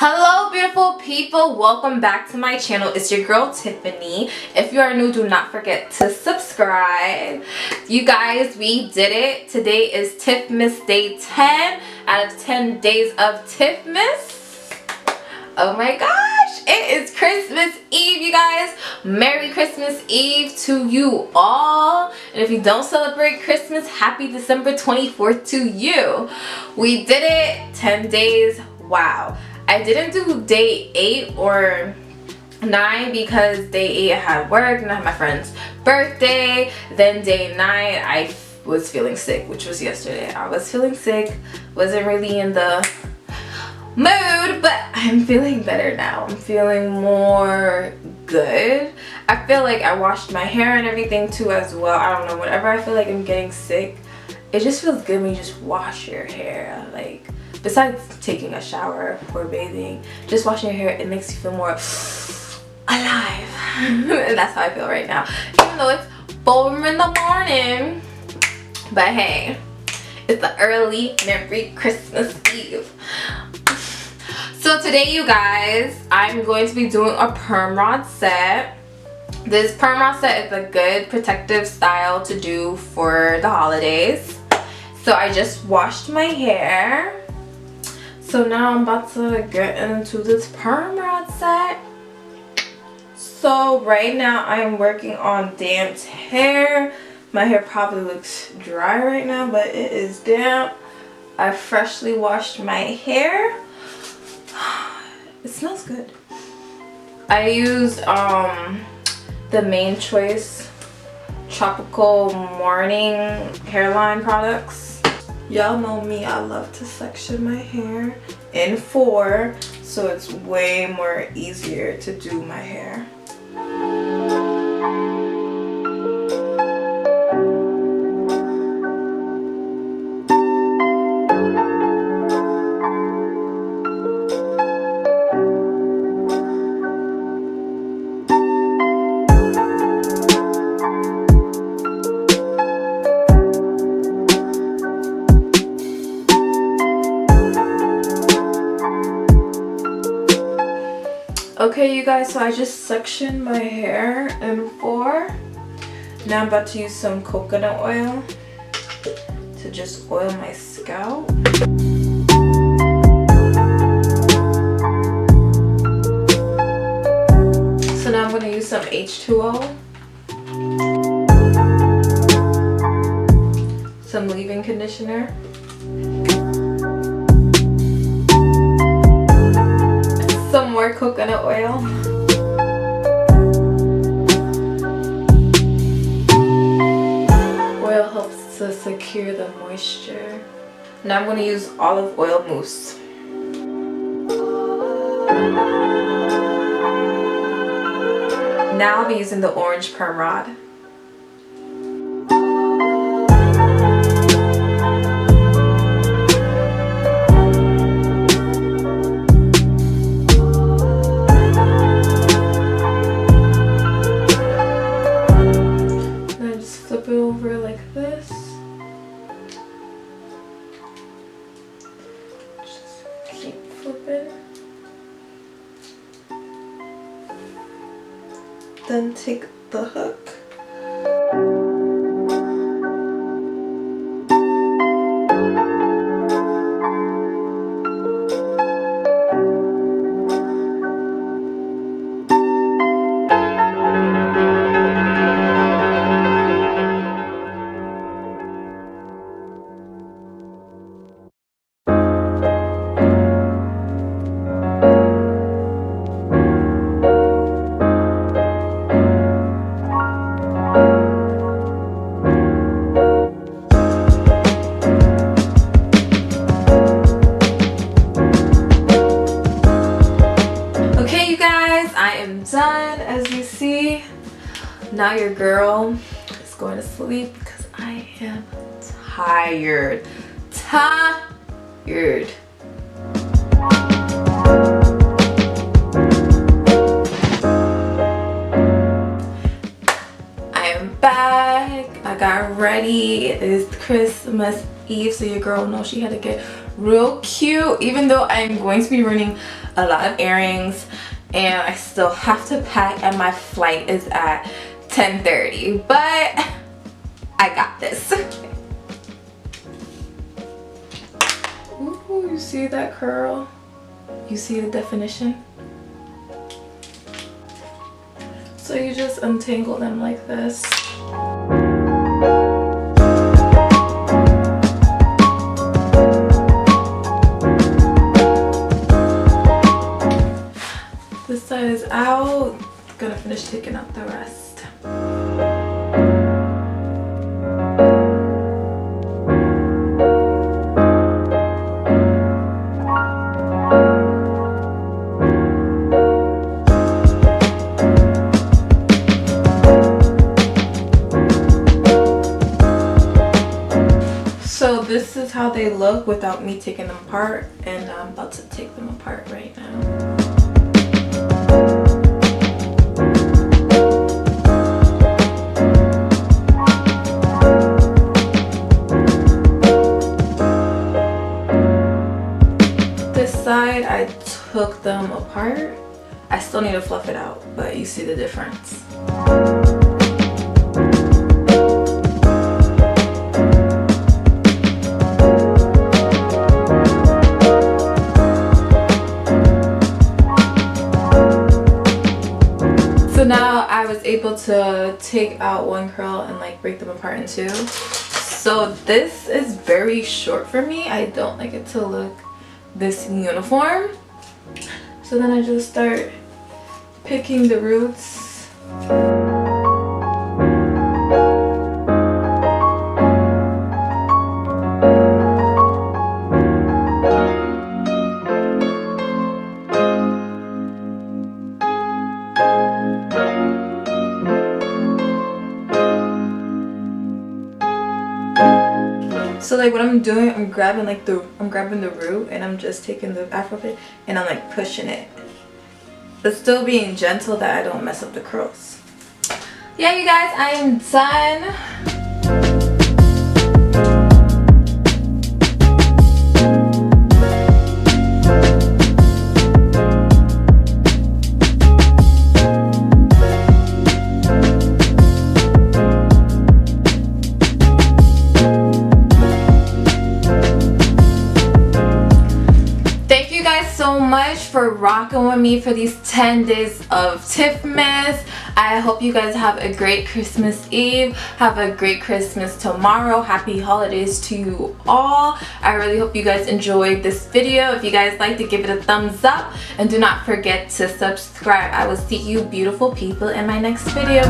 Hello beautiful people, welcome back to my channel. It's your girl Tiffany. If you are new, do not forget to subscribe. You guys, we did it. Today is Tiffmas day 10 out of 10 days of Tiffmas. Oh my gosh, it is Christmas Eve, you guys. Merry Christmas Eve to you all. And if you don't celebrate Christmas, happy December 24th to you. We did it, 10 days, wow. I didn't do day 8 or 9 because day 8 I had work and I had my friend's birthday. Then day 9 I was feeling sick, which was yesterday. I was feeling sick, wasn't really in the mood, but I'm feeling better now. I'm feeling more good. I feel like I washed my hair and everything too as well. I don't know, whenever I feel like I'm getting sick, it just feels good when you just wash your hair. Like, besides taking a shower or bathing, just washing your hair, it makes you feel more alive. And that's how I feel right now. Even though it's 4 in the morning. But hey, it's the early Merry Christmas Eve. So today, you guys, I'm going to be doing a perm rod set. This perm rod set is a good protective style to do for the holidays. So I just washed my hair. So now I'm about to get into this perm rod set. So right now I'm working on damp hair. My hair probably looks dry right now, but it is damp. I freshly washed my hair. It smells good. I used the Main Choice Tropical Morning Hairline products. Y'all know me, I love to section my hair in 4, so it's way more easier to do my hair. Okay, you guys, so I just sectioned my hair in 4. Now I'm about to use some coconut oil to just oil my scalp. So now I'm going to use some H2O, some leave-in conditioner, some more coconut oil. Oil helps to secure the moisture. Now I'm going to use olive oil mousse. Now I'll be using the orange perm rod. Flip it over like this. Just keep flipping. Then take the hook. Done, as you see. Now your girl is going to sleep because I am tired. I am back. I got ready. It is Christmas Eve, so your girl knows she had to get real cute, even though I'm going to be running a lot of errands and I still have to pack and my flight is at 10:30, but I got this. Ooh, you see that curl? You see the definition? So you just untangle them like this. This side is out. Gonna finish taking out the rest. So this is how they look without me taking them apart, and I'm about to take them apart right now. Side I took them apart. I still need to fluff it out, but you see the difference. So now I was able to take out one curl and like break them apart in two. So this is very short for me. I don't like it to look this uniform. So then I just start picking the roots. So like what I'm doing, I'm grabbing the root and I'm just taking the afro pin and I'm like pushing it, but still being gentle that I don't mess up the curls. Yeah, you guys, I am done. So much for rocking with me for these 10 days of Tiffmas. I hope you guys have a great Christmas Eve. Have a great Christmas tomorrow. Happy holidays to you all. I really hope you guys enjoyed this video. If you guys liked it, give it a thumbs up and do not forget to subscribe. I will see you beautiful people in my next video.